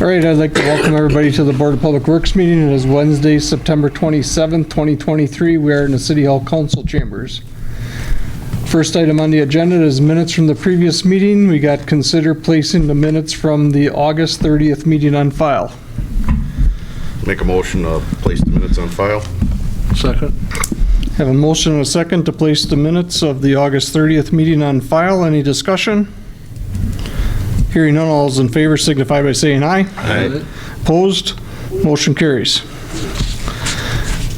All right, I'd like to welcome everybody to the Board of Public Works meeting. It is Wednesday, September 27th, 2023. We are in the City Hall Council Chambers. First item on the agenda is minutes from the previous meeting. We got consider placing the minutes from the August 30th meeting on file. Make a motion to place the minutes on file. Second. Have a motion and a second to place the minutes of the August 30th meeting on file. Any discussion? Hearing none, all those in favor signify by saying aye. Aye. Opposed? Motion carries.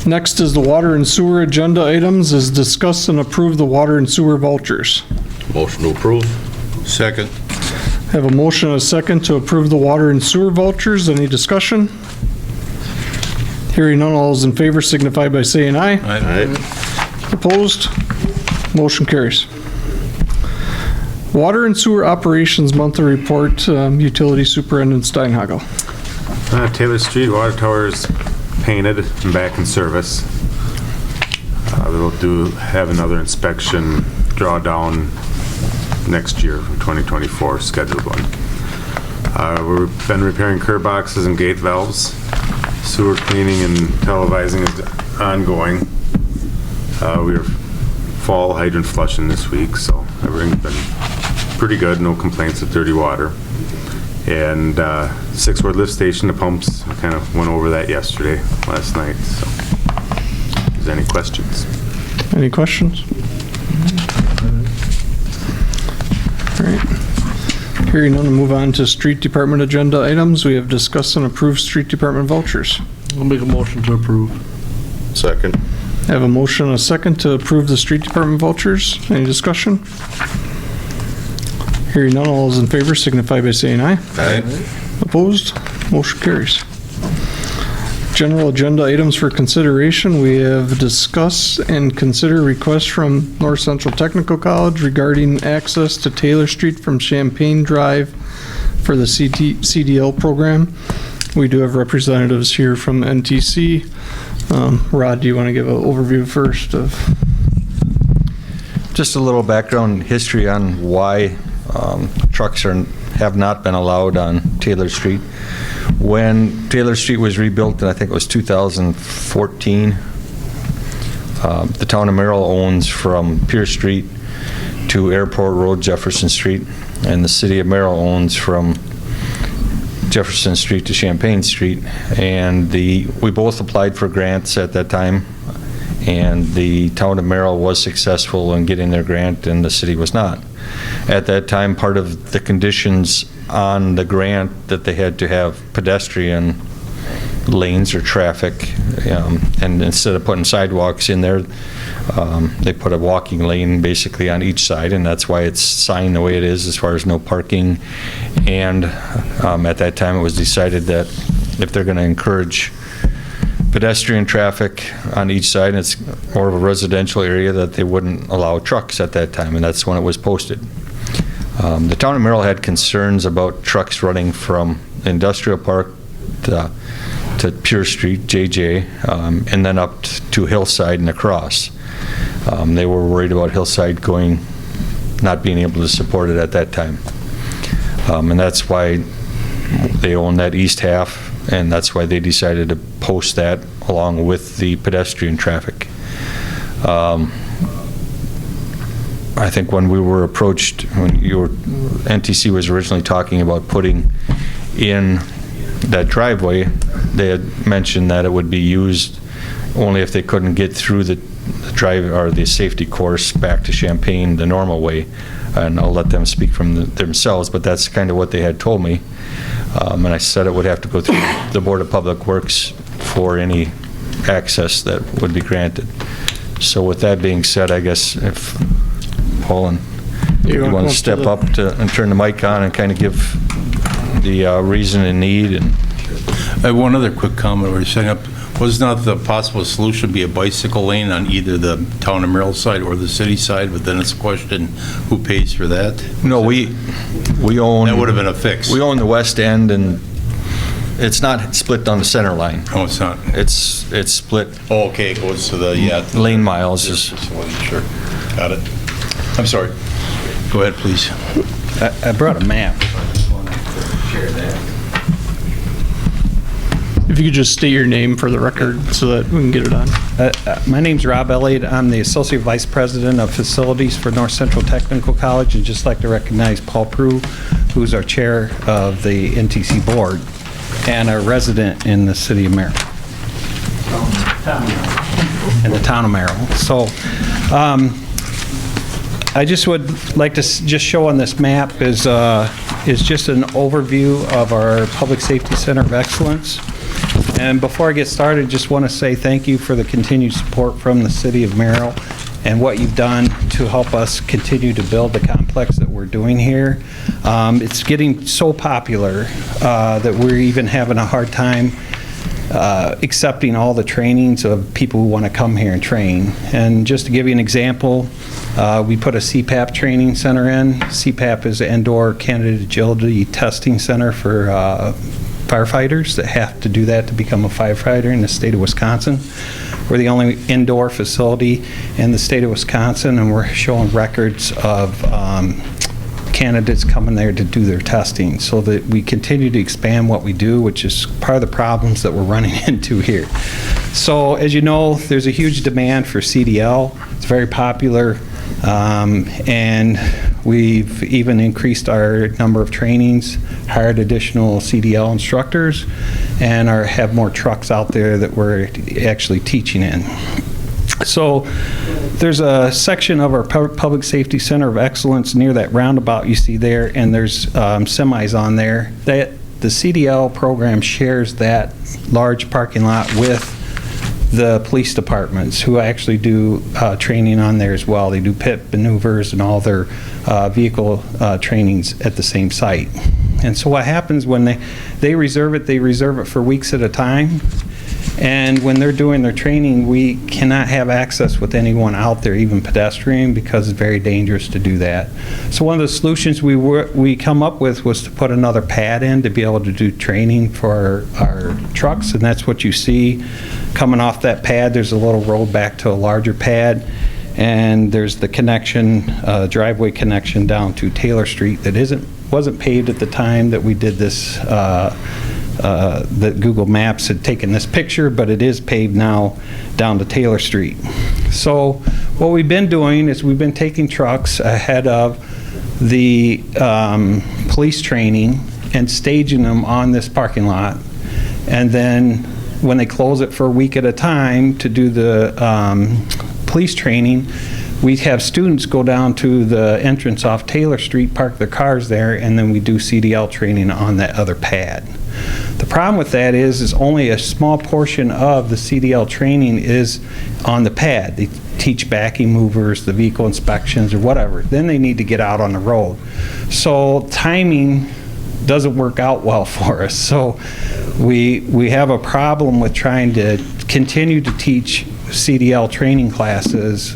Next is the water and sewer agenda items is discuss and approve the water and sewer vouchers. Motion to approve. Second. Have a motion and a second to approve the water and sewer vouchers. Any discussion? Hearing none, all those in favor signify by saying aye. Aye. Opposed? Motion carries. Water and sewer operations monthly report, Utility Superintendent Steinhagel. Taylor Street water tower is painted and back in service. We'll have another inspection drawdown next year from 2024, scheduled one. We've been repairing curb boxes and gate valves. Sewer cleaning and televising is ongoing. We are fall hydrant flushing this week, so everything's been pretty good. No complaints of dirty water. And Six-Ward lift station, the pumps, I kind of went over that last night. So, is there any questions? Any questions? All right. Hearing none, we'll move on to street department agenda items. We have discussed and approved street department vouchers. I'll make a motion to approve. Second. I have a motion and a second to approve the street department vouchers. Any discussion? Hearing none, all those in favor signify by saying aye. Aye. Opposed? Motion carries. General agenda items for consideration. We have discuss and consider requests from North Central Technical College regarding access to Taylor Street from Champaign Drive for the CDL program. We do have representatives here from NTC. Rod, do you want to give an overview first of? Just a little background history on why trucks have not been allowed on Taylor Street. When Taylor Street was rebuilt, and I think it was 2014, the town of Merrill owns from Pierce Street to Airport Road, Jefferson Street, and the city of Merrill owns from Jefferson Street to Champaign Street. And we both applied for grants at that time, and the town of Merrill was successful in getting their grant and the city was not. At that time, part of the conditions on the grant that they had to have pedestrian lanes or traffic, and instead of putting sidewalks in there, they put a walking lane basically on each side, and that's why it's signed the way it is as far as no parking. And at that time it was decided that if they're going to encourage pedestrian traffic on each side, and it's more of a residential area, that they wouldn't allow trucks at that time, and that's when it was posted. The town of Merrill had concerns about trucks running from Industrial Park to Pierce Street, JJ, and then up to Hillside and across. They were worried about Hillside not being able to support it at that time. And that's why they own that east half, and that's why they decided to post that along with the pedestrian traffic. I think when we were approached, NTC was originally talking about putting in that driveway, they had mentioned that it would be used only if they couldn't get through the drive or the safety course back to Champaign the normal way. And I'll let them speak from themselves, but that's kind of what they had told me. And I said it would have to go through the Board of Public Works for any access that would be granted. So with that being said, I guess if Paul and you want to step up and turn the mic on and kind of give the reason and need. And I have one other quick comment. We're setting up, was not the possible solution be a bicycle lane on either the town of Merrill side or the city side? But then it's a question, who pays for that? No, we own. That would have been a fix. We own the west end, and it's not split on the center line. Oh, it's not. It's split. Oh, okay, it goes to the lane miles is. Sure, got it. I'm sorry. Go ahead, please. I brought a map. If you could just state your name for the record so that we can get it on. My name's Rob Elliott. I'm the Associate Vice President of Facilities for North Central Technical College, and just like to recognize Paul Prue, who's our Chair of the NTC Board and a resident in the City of Merrill. In the town of Merrill. So I just would like to just show on this map is just an overview of our Public Safety Center of Excellence. And before I get started, just want to say thank you for the continued support from the City of Merrill and what you've done to help us continue to build the complex that we're doing here. It's getting so popular that we're even having a hard time accepting all the trainings of people who want to come here and train. And just to give you an example, we put a CPAP training center in. CPAP is an indoor candidate agility testing center for firefighters that have to do that to become a firefighter in the state of Wisconsin. We're the only indoor facility in the state of Wisconsin, and we're showing records of candidates coming there to do their testing, so that we continue to expand what we do, which is part of the problems that we're running into here. So as you know, there's a huge demand for CDL. It's very popular, and we've even increased our number of trainings, hired additional CDL instructors, and have more trucks out there that we're actually teaching in. So there's a section of our Public Safety Center of Excellence near that roundabout you see there, and there's semis on there. The CDL program shares that large parking lot with the police departments, who actually do training on there as well. They do pit maneuvers and all their vehicle trainings at the same site. And so what happens when they reserve it for weeks at a time. And when they're doing their training, we cannot have access with anyone out there, even pedestrian, because it's very dangerous to do that. So one of the solutions we come up with was to put another pad in to be able to do training for our trucks, and that's what you see coming off that pad. There's a little road back to a larger pad, and there's the connection, driveway connection down to Taylor Street that wasn't paved at the time that we did this. That Google Maps had taken this picture, but it is paved now down to Taylor Street. So what we've been doing is we've been taking trucks ahead of the police training and staging them on this parking lot. And then when they close it for a week at a time to do the police training, we have students go down to the entrance off Taylor Street, park their cars there, and then we do CDL training on that other pad. The problem with that is only a small portion of the CDL training is on the pad. They teach backing movers, the vehicle inspections, or whatever. Then they need to get out on the road. So timing doesn't work out well for us. So we have a problem with trying to continue to teach CDL training classes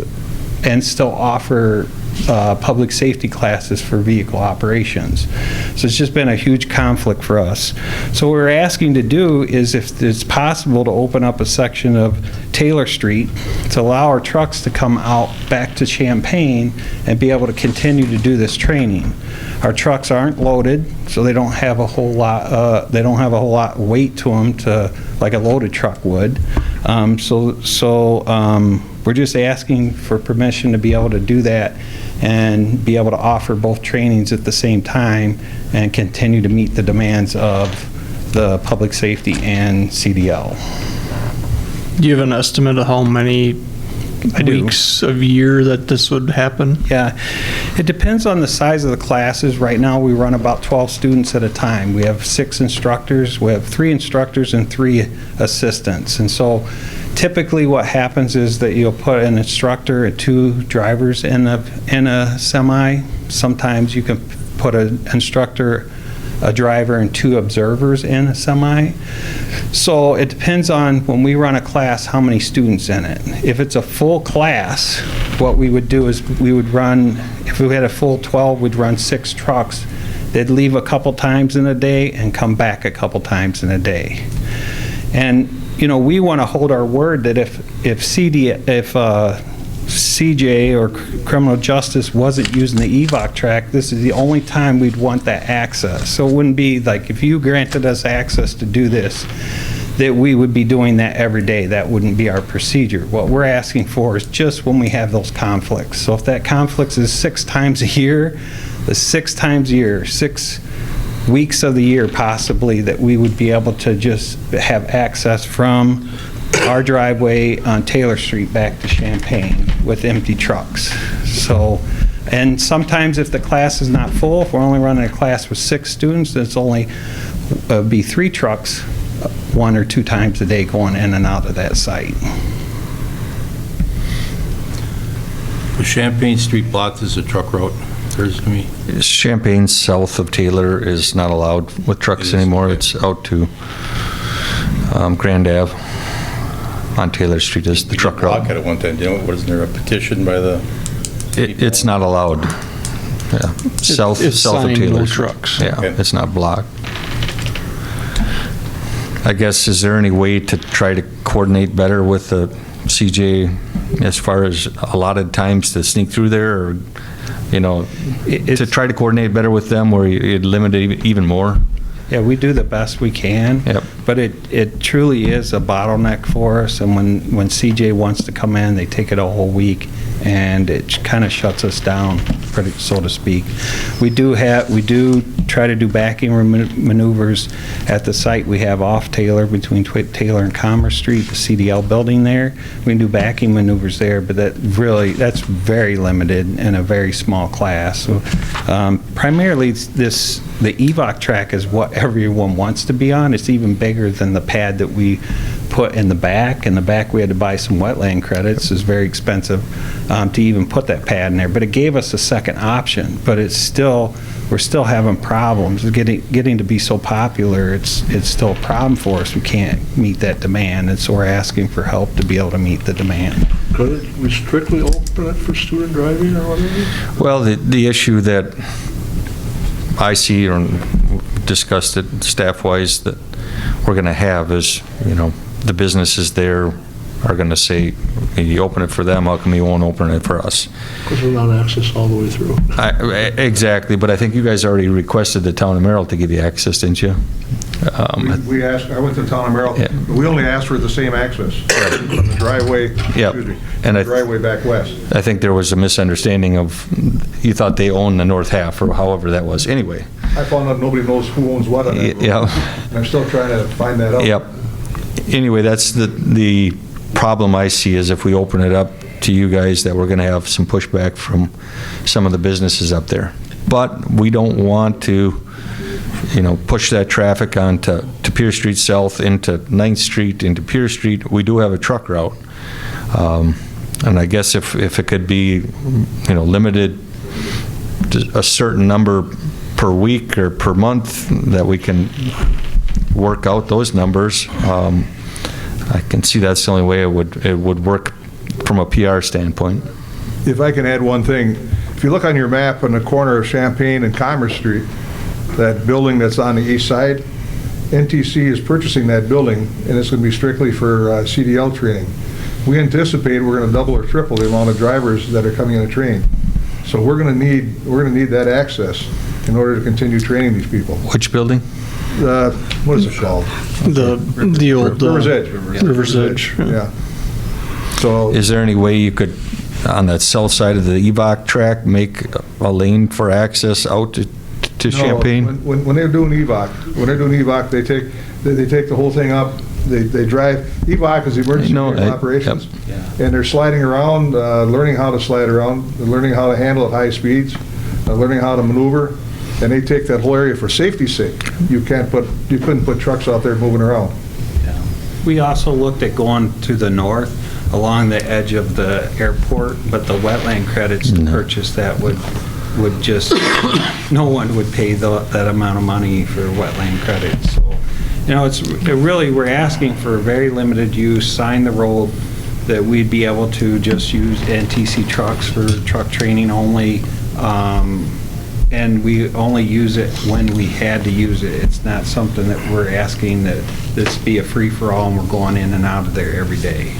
and still offer public safety classes for vehicle operations. So it's just been a huge conflict for us. So what we're asking to do is, if it's possible, to open up a section of Taylor Street to allow our trucks to come out back to Champaign and be able to continue to do this training. Our trucks aren't loaded, so they don't have a whole lot. They don't have a whole lot of weight to them, like a loaded truck would. We're just asking for permission to be able to do that and be able to offer both trainings at the same time and continue to meet the demands of the public safety and CDL. Do you have an estimate of how many weeks of year that this would happen? Yeah, it depends on the size of the classes. Right now we run about 12 students at a time. We have 6 instructors. We have 3 instructors and 3 assistants. And so typically what happens is that you'll put an instructor and 2 drivers in a semi. Sometimes you can put an instructor, a driver, and 2 observers in a semi. So it depends on, when we run a class, how many students in it. If it's a full class, what we would do is we would run, if we had a full 12, we'd run 6 trucks. They'd leave a couple times in a day and come back a couple times in a day. And you know, we want to hold our word that if CJ or criminal justice wasn't using the EVOC track, this is the only time we'd want that access. So it wouldn't be like, if you granted us access to do this, that we would be doing that every day. That wouldn't be our procedure. What we're asking for is just when we have those conflicts. So if that conflict is 6 times a year, the 6 times a year, 6 weeks of the year possibly, that we would be able to just have access from our driveway on Taylor Street back to Champaign with empty trucks. So, and sometimes if the class is not full, if we're only running a class with 6 students, it's only be 3 trucks 1 or 2 times a day going in and out of that site. The Champaign Street blocked as a truck route, occurs to me. Champaign south of Taylor is not allowed with trucks It is, anymore. okay. It's out to Grand Ave on Taylor Street is the truck Block route. it at one time, didn't, wasn't there a petition by the? It's not allowed. Yeah, south it's of signed, Taylor. no Street. trucks. Yeah, Okay. it's not blocked. I guess, is there any way to try to coordinate better with the CJ as far as allotted times to sneak through there, or, you know, to try to coordinate better with them where you'd limit it even more? Yeah, we do the best we can. Yep. But it truly is a bottleneck for us, and when CJ wants to come in, they take it a whole week, and it kind of shuts us down, pretty, so to speak. We do try to do backing maneuvers at the site we have off Taylor, between Taylor and Commerce Street, the CDL building there. We can do backing maneuvers there, but that's very limited in a very small class. So, primarily, the EVOC track is what everyone wants to be on. It's even bigger than the pad that we put in the back. In the back, we had to buy some wetland credits. It's very expensive to even put that pad in there. But it gave us a second option. But we're still having problems. Getting to be so popular, it's still a problem for us. We can't meet that demand, and so we're asking for help to be able to meet the demand. Could we strictly open it for student driving or whatever? Well, the issue that I see or discussed it staff-wise that we're going to have is, you know, the businesses there are going to say, you open it for them, how come you won't open it for us? Because we're not access all the way through. Exactly, but I think you guys already requested the town of Merrill to give you access, didn't you? We asked, I went to the town of Merrill, Yeah. we only asked for the same access from the driveway, Yep. excuse me, And the I driveway back west. I think there was a misunderstanding of, you thought they owned the north half, or however that was. Anyway, I found out nobody knows who owns what on that road. yeah. And I'm still trying to find that out. Yep. Anyway, that's the problem I see is if we open it up to you guys, that we're going to have some pushback from some of the businesses up there. But we don't want to, you know, push that traffic onto Pierce Street South, into 9th Street, into Pierce Street. We do have a truck route. And I guess if it could be, you know, limited to a certain number per week or per month, that we can work out those numbers. I can see that's the only way it would work from a PR standpoint. If I can add one thing, if you look on your map on the corner of Champaign and Commerce Street, that building that's on the east side, NTC is purchasing that building, and it's going to be strictly for CDL training. We anticipate we're going to double or triple the amount of drivers that are coming in to train. So we're going to need that access in order to continue training these people. Which building? What is it called? The old River's Edge. River's Edge. Yeah. So Is there any way you could, on that south side of the EVOC track, make a lane for access out to no, Champaign? when they're doing EVOC, they take the whole thing up. They drive. EVOC is emergency No, vehicle operations, and they're sliding around, learning how to slide around, learning how to handle at high speeds, learning how to maneuver. And they take that whole area for safety's sake. You couldn't put trucks out there moving around. We also looked at going to the north along the edge of the airport, but the wetland credits to purchase that would just, no one would pay that amount of money for wetland credits. So, you know, we're asking for very limited use, sign the road, that we'd be able to just use NTC trucks for truck training only. And we only use it when we had to use it. It's not something that we're asking that this be a free-for-all and we're going in and out of there every day.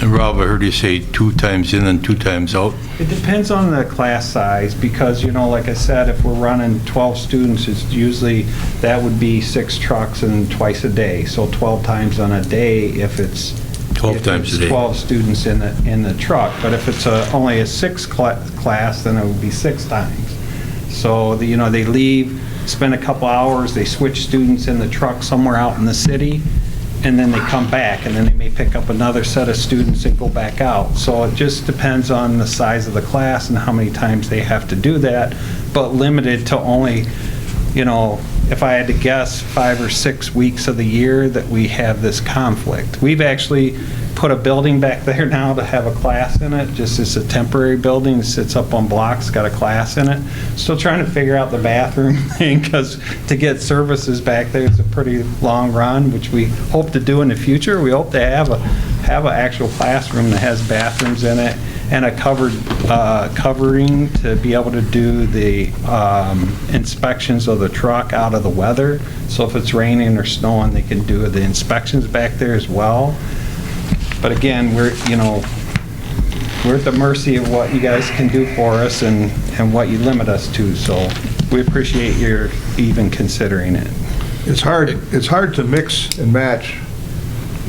And Rob, I heard you say 2 times in and 2 times out. It depends on the class size, because, like I said, if we're running 12 students, it's usually, that would be 6 trucks and twice a day. So 12 times on a day if it's 12 times a day. 12 students in the truck. But if it's only a 6 class, then it would be 6 times. So, they leave, spend a couple hours, they switch students in the truck somewhere out in the city, and then they come back, and then they may pick up another set of students and go back out. So it just depends on the size of the class and how many times they have to do that, but limited to only, if I had to guess, 5 or 6 weeks of the year that we have this conflict. We've actually put a building back there now to have a class in it, just as a temporary building. It sits up on blocks, got a class in it. Still trying to figure out the bathroom thing, because to get services back there is a pretty long run, which we hope to do in the future. We hope to have an actual classroom that has bathrooms in it and a covering to be able to do the inspections of the truck out of the weather. So if it's raining or snowing, they can do the inspections back there as well. But again, we're at the mercy of what you guys can do for us and what you limit us to. So we appreciate your even considering it. It's hard to mix and match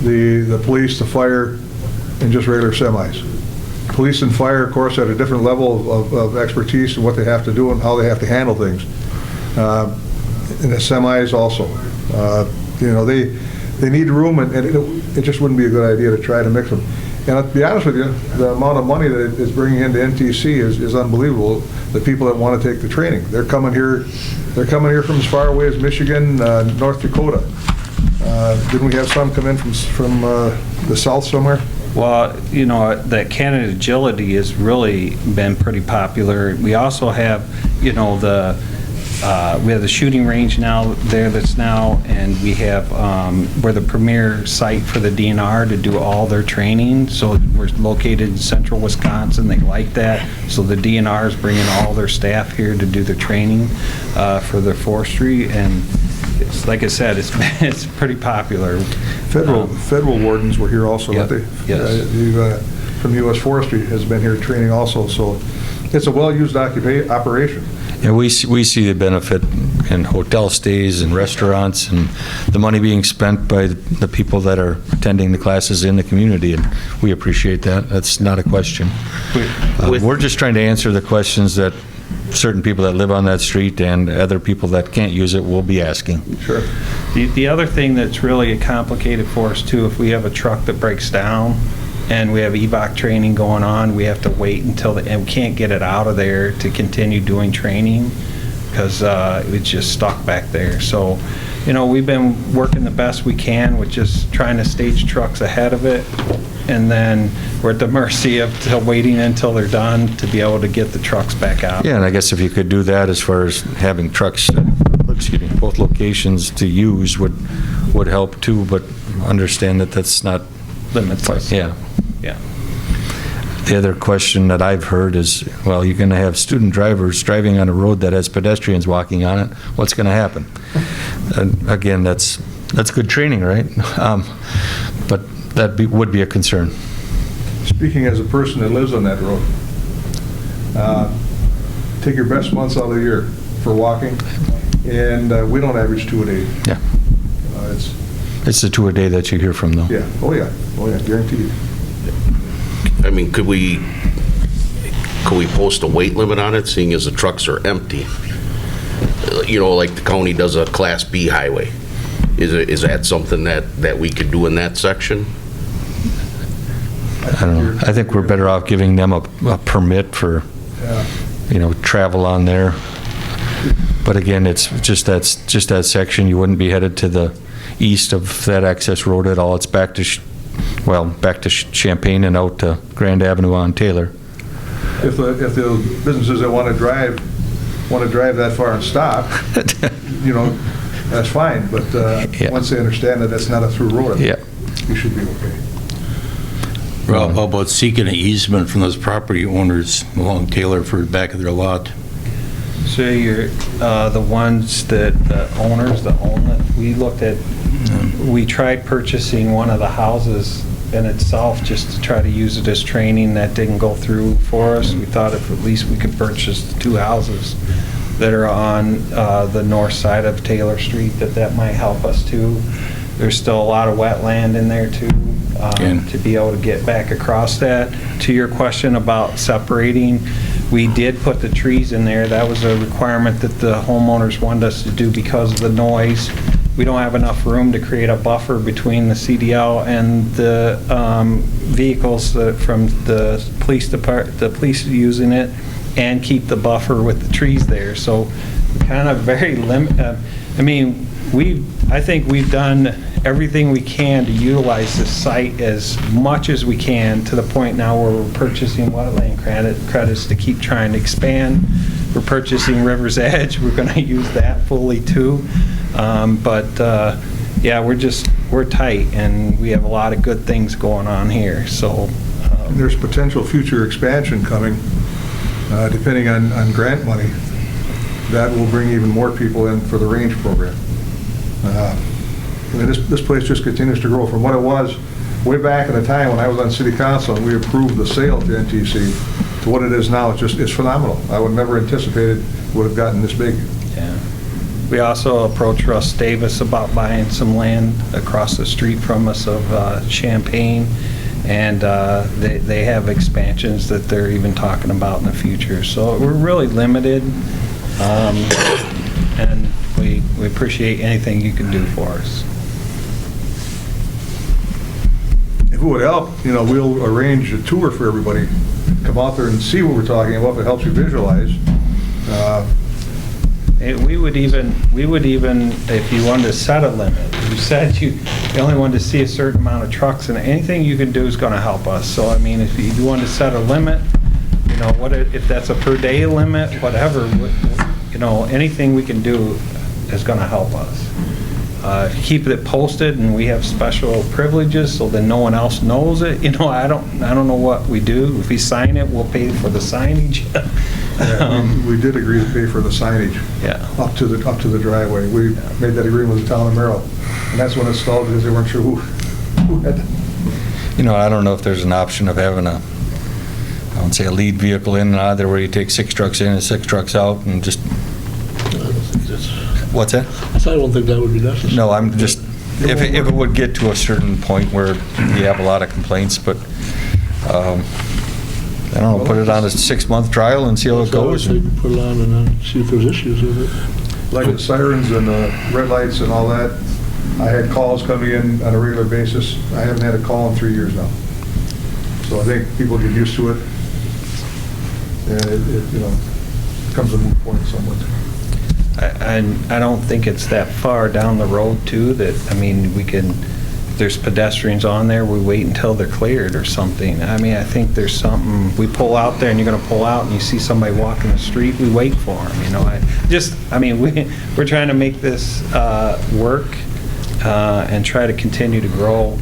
the police, the fire, and just regular semis. Police and fire, of course, at a different level of expertise and what they have to do and how they have to handle things. And the semis also. They need room, and it just wouldn't be a good idea to try to mix them. And to be honest with you, the amount of money that it's bringing into NTC is unbelievable. The people that want to take the training, they're coming here from as far away as Michigan, North Dakota. Didn't we have some come in from the south somewhere? Well, the Canada Agility has really been pretty popular. We also have, we have the shooting range now there and we have, we're the premier site for the DNR to do all their training. So we're located in central Wisconsin. They like that. So the DNR is bringing all their staff here to do their training for their forestry. And it's, like I said, it's pretty popular. Federal wardens were here also. Yep. Yes. From U.S. Forestry has been here training also. So it's a well-used operation. And we see the benefit in hotel stays and restaurants and the money being spent by the people that are attending the classes in the community, and we appreciate that. That's not a question. We're just trying to answer the questions that certain people that live on that street and other people that can't use it will be asking. Sure. The other thing that's really complicated for us too, if we have a truck that breaks down and we have EVOC training going on, we have to wait until and we can't get it out of there to continue doing training because it's just stuck back there. So, we've been working the best we can with just trying to stage trucks ahead of it, and then we're at the mercy of waiting until they're done to be able to get the trucks back out. Yeah, and I guess if you could do that as far as having trucks at, both locations to use would help too, but understand that that's not Limitless. Yeah. Yeah. The other question that I've heard is, well, you're going to have student drivers driving on a road that has pedestrians walking on it. What's going to happen? And again, that's good training, right? But that would be a concern. Speaking as a person that lives on that road, take your best months out of the year for walking, and we don't average 2 a day. Yeah. It's the 2 a day that you hear from, though. Yeah. Oh yeah, guaranteed. I mean, could we post a weight limit on it, seeing as the trucks are empty? Like the county does a Class B highway. Is that something that we could do in that section? I don't know. I think we're better off giving them a permit for, travel on there. But again, it's just that section. You wouldn't be headed to the east of that access road at all. It's back to Champaign and out to Grand Avenue on Taylor. If the businesses that want to drive that far and stop, that's fine. But Yeah. once they understand that that's not a through road, Yeah. you should be okay. Rob, how about seeking an easement from those property owners along Taylor for the back of their lot? So you're the ones the owners that own it. We tried purchasing one of the houses in itself, just to try to use it as training. That didn't go through for us. We thought if at least we could purchase the 2 houses that are on the north side of Taylor Street, that might help us too. There's still a lot of wetland in there too, to be able to get back across that. To your question about separating, we did put the trees in there. That was a requirement that the homeowners wanted us to do because of the noise. We don't have enough room to create a buffer between the CDL and the vehicles from the police using it, and keep the buffer with the trees there. So kind of very I think we've done everything we can to utilize this site as much as we can, to the point now where we're purchasing wetland credits to keep trying to expand. We're purchasing River's Edge. We're going to use that fully too. Yeah, we're tight, and we have a lot of good things going on here. So And there's potential future expansion coming, depending on grant money. That will bring even more people in for the range program. This place just continues to grow from what it was way back in the time when I was on city council and we approved the sale to NTC to what it is now. It's phenomenal. I would never anticipated it would have gotten this big. yeah. We also approached Russ Davis about buying some land across the street from us of Champaign, and they have expansions that they're even talking about in the future. So we're really limited, and we appreciate anything you can do for us. If it would help, we'll arrange a tour for everybody. Come out there and see what we're talking about if it helps you visualize. We would even, if you wanted to set a limit, you said you only wanted to see a certain amount of trucks, and anything you can do is going to help us. So, I mean, if you wanted to set a limit, if that's a per day limit, whatever, anything we can do is going to help us. Keep it posted, and we have special privileges so that no one else knows it. I don't know what we do. If we sign it, we'll pay for the signage. Yeah, we did agree to pay for the signage. Yeah. Up to the driveway. We made that agreement with the town of Merrill, and that's when it stalled because they weren't sure who had. I don't know if there's an option of having I won't say a lead vehicle in and out of there where you take 6 trucks in and 6 trucks out and just. What's that? I don't think that would be necessary. No, I'm just, if it would get to a certain point where you have a lot of complaints, but, I don't know, put it on a 6-month trial and see how it goes. Put it on and then see if there's issues with it. Like the sirens and the red lights and all that, I had calls coming in on a regular basis. I haven't had a call in 3 years now. So I think people get used to it, and it becomes a moot point somewhat. I don't think it's that far down the road too that, if there's pedestrians on there, we wait until they're cleared or something. I think there's something, we pull out there and you're gonna pull out and you see somebody walking the street, we wait for them, we're trying to make this work and try to continue to grow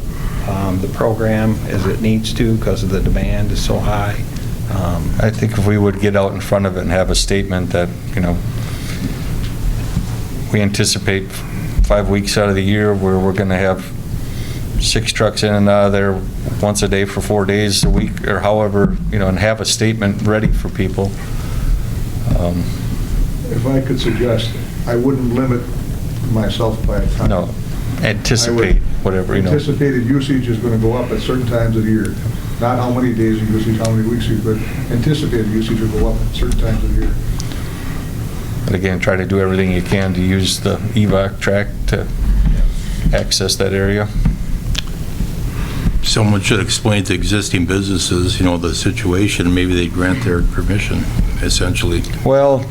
the program as it needs to because of the demand is so high. I think if we would get out in front of it and have a statement that, we anticipate 5 weeks out of the year where we're going to have 6 trucks in and out of there once a day for 4 days a week, or however, and have a statement ready for people. If I could suggest, I wouldn't limit myself by a time. No, anticipate whatever, Anticipated usage is going to go up at certain times of the year. Not how many days of usage, how many weeks, but anticipated usage will go up at certain times of the year. But again, try to do everything you can to use the EVAC track to access that area. Someone should explain to existing businesses, the situation, maybe they grant their permission, essentially. Well,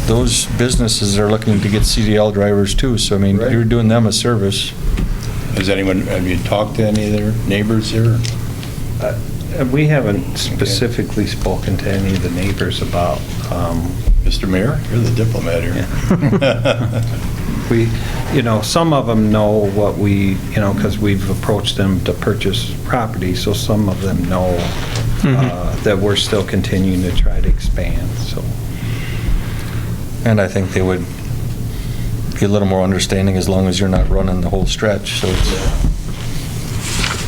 those businesses are looking to get CDL drivers too, so Right. you're doing them a service. Have you talked to any of their neighbors here? We haven't specifically spoken to any of the neighbors about, Mr. Mayor, you're the diplomat here. some of them know what because we've approached them to purchase property, so some of them know that we're still continuing to try to expand, so. And I think they would be a little more understanding as long as you're not running the whole stretch, so it's.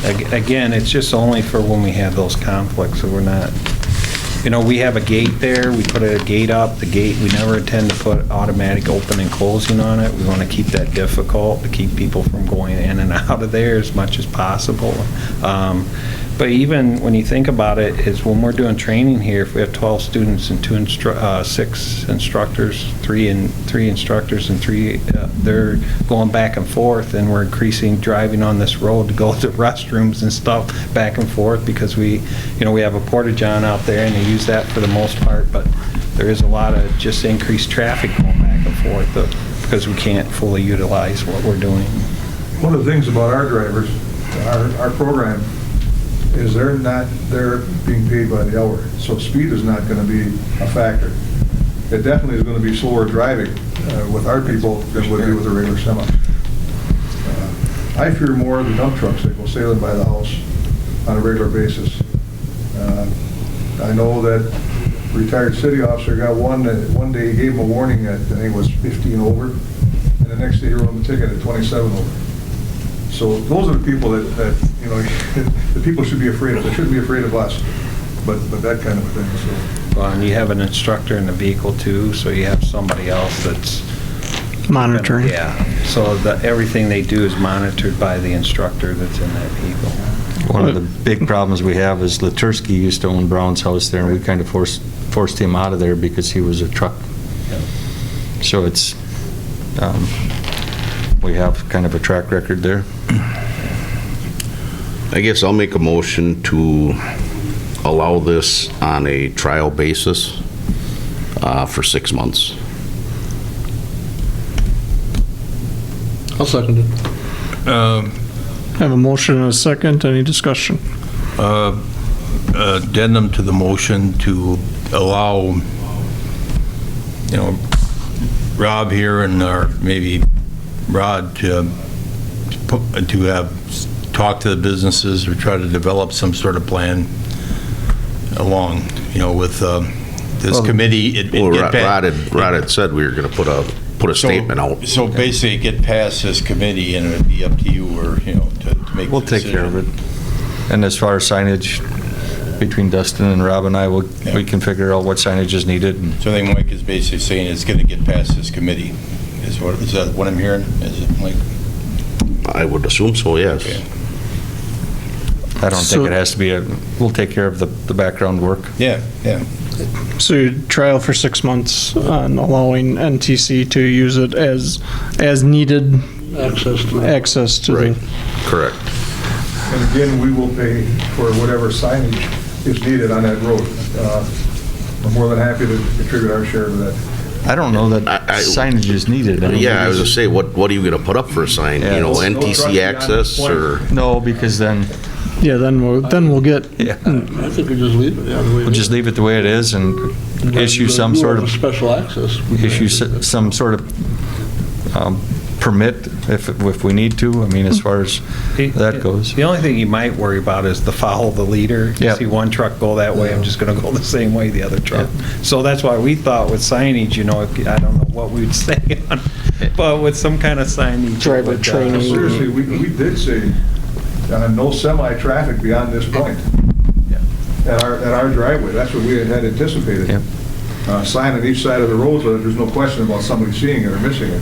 Again, it's just only for when we have those conflicts, so we're not, we have a gate there, we put a gate up, the gate, we never intend to put automatic open and closing on it. We want to keep that difficult, to keep people from going in and out of there as much as possible. But even when you think about it, is when we're doing training here, if we have 12 students and 6 instructors, 3 instructors and 3, they're going back and forth, and we're increasing driving on this road to go to restrooms and stuff back and forth, because we have a porta-john out there and they use that for the most part, but there is a lot of just increased traffic going back and forth because we can't fully utilize what we're doing. One of the things about our drivers, our program, is they're being paid by the hour, so speed is not going to be a factor. It definitely is going to be slower driving with our people than would be with a regular semi. I fear more of the dump trucks that go sailing by the house on a regular basis. I know that retired city officer got one day he gave him a warning at, I think it was 15 over, and the next day he wrote him a ticket at 27 over. So those are the people that the people should be afraid of. They shouldn't be afraid of us, but that kind of a thing. So. Well, and you have an instructor in the vehicle too, so you have somebody else that's Monitoring. Yeah, so everything they do is monitored by the instructor that's in that vehicle. One of the big problems we have is Latursky used to own Brown's house there, and we kind of forced him out of there because he was a truck. Yeah. So it's, we have kind of a track record there. I guess I'll make a motion to allow this on a trial basis for 6 months. I'll second it. I have a motion and a second. Any discussion? Addendum to the motion to allow, Rob here and maybe Rod to have talk to the businesses or try to develop some sort of plan along, with this committee. Rod had said we were going to put a statement out. So basically, get past this committee, and it'd be up to you, or to make. We'll take care of it. And as far as signage, between Dustin and Rob and I, we can figure out what signage is needed. So I think Mike is basically saying it's going to get past this committee. Is that what I'm hearing? Is it, Mike? I would assume so, yes. Okay. I don't think it has to be we'll take care of the background work. Yeah. So you trial for 6 months on allowing NTC to use it as needed access to Right. the. Correct. And again, we will pay for whatever signage is needed on that road. We're more than happy to contribute our share to that. I don't know that signage is needed. Yeah, I was going to say, what are you going to put up for a sign? Yeah. NTC access or? No, because then Yeah, then we'll get. yeah, I think we just leave it, the way we'll just leave it the way it is and issue some sort of special access. some sort of permit if we need to. I mean, as far as that goes. The only thing you might worry about is the follow the leader. You Yeah. see one truck go that way, I'm just going to go the same way the other truck. So that's why we thought with signage, I don't know what we'd say on, but with some kind of signage. Driver would, training. Seriously, we did say no semi-traffic beyond this point at our driveway. That's what we had anticipated. Yep. Sign on each side of the road so that there's no question about somebody seeing it or missing it.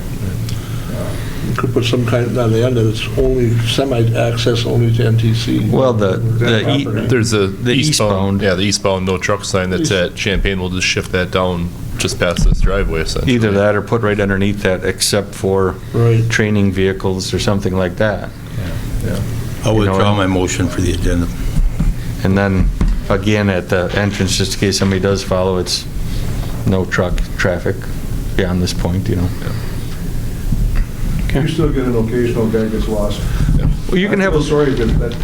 You could put some kind on the end that it's only semi-access only to NTC. Well, the There's the eastbound. Yeah, the eastbound no truck sign that's at Champaign. We'll just shift that down just past this driveway, essentially. Either that or put right underneath that, except for Right. training vehicles or something like that. I'll withdraw and- my motion for the addendum. And then, again, at the entrance, just in case somebody does follow, it's no truck traffic beyond this point, You still get an occasional guy gets lost. Well, you can have, I feel sorry, but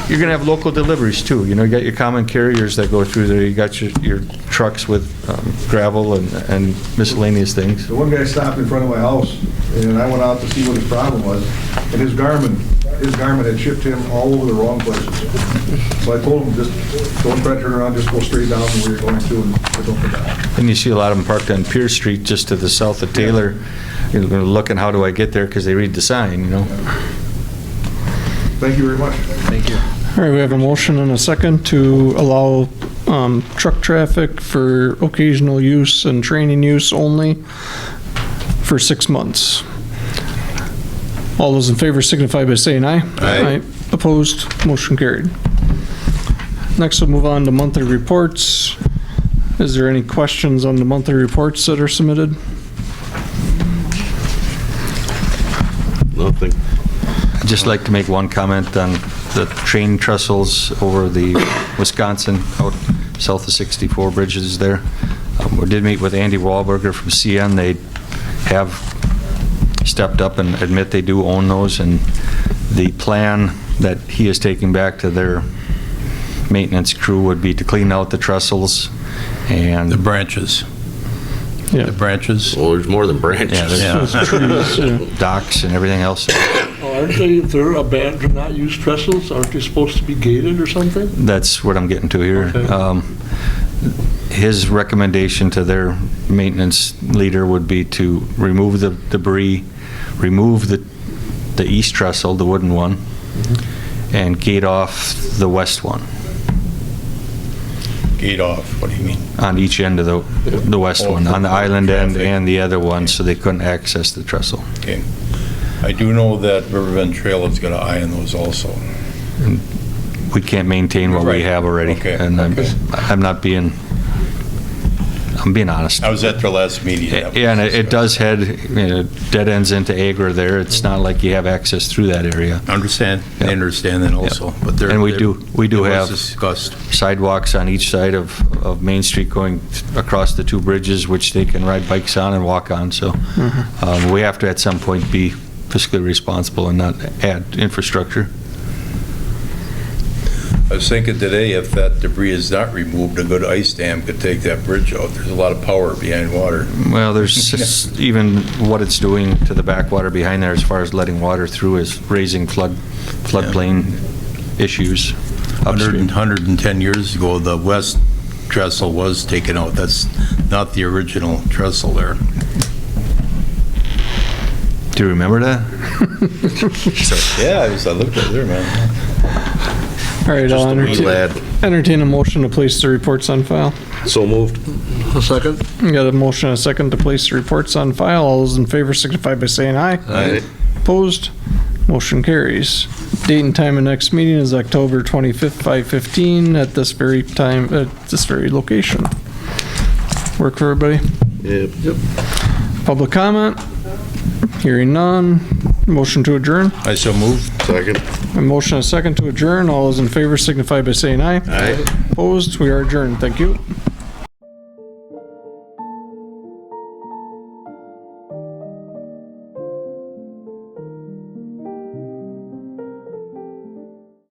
you're gonna have local deliveries too. You got your common carriers that go through there. You got your trucks with gravel and miscellaneous things. the one guy stopped in front of my house, and I went out to see what his problem was, and his Garmin had shipped him all over the wrong places. So I told him, just don't try to turn around, just go straight down where you're going to, and don't go down. And you see a lot of them parked on Pierce Street, just to the south of Taylor. You're looking, how do I get there? Because they read the sign, Thank you very much. All right, we have a motion and a second to allow truck traffic for occasional use and training use only for 6 months. All those in favor signify by saying aye. Aye. Opposed, motion carried. Next, we'll move on to monthly reports. Is there any questions on the monthly reports that are submitted? Nothing. I'd just like to make one comment on the train trestles over the Wisconsin, out south of 64 bridges there. We did meet with Andy Wahlberger from CN. They have stepped up and admit they do own those, and the plan that he is taking back to their maintenance crew would be to clean out the trestles and The branches. Yeah. The branches. Well, there's more than branches. Yeah, there's Trees, yeah. docks and everything else. Aren't they, if they're abandoned, to not use trestles, aren't they supposed to be gated or something? That's what I'm getting to here. Okay. His recommendation to their maintenance leader would be to remove the debris, remove the east trestle, the wooden one, and gate off the west one Gate off, what do you mean? on each end of the west one, on the island end and the other one, so they couldn't access the trestle. Okay. I do know that Riverbend Trail has got an eye on those also. We can't maintain what we Right. have already. Okay. And I'm being honest. I was at their last meeting. That Yeah, and was it does head, dead ends into Agra there. It's not like you have access through that area. Understand, I Yeah. understand that also, but they're. And we do it was have discussed. sidewalks on each side of Main Street going across the two bridges, which they can ride bikes on and walk on, so we have to at some point be fiscally responsible and not add infrastructure. I was thinking today, if that debris is not removed, a good ice dam could take that bridge out. There's a lot of power behind water. Well, there's just even what it's doing to the backwater behind there as far as letting water through is raising floodplain issues upstream. 110 years ago, the west trestle was taken out. That's not the original trestle there. Do you remember that? Yeah, I looked at there, man. All right, Just I'll a wee lad. entertain a motion to place the reports on file. So moved. A second? We got a motion and a second to place the reports on file. All those in favor signify by saying aye. Aye. Opposed? Motion carries. Date and time of next meeting is October 25th, 5:15 at this very time, at this very location. Work for everybody? Yep. Public comment? Hearing none. Motion to adjourn? I so moved. Second. A motion and a second to adjourn. All those in favor signify by saying aye. Aye. Opposed? We are adjourned. Thank you.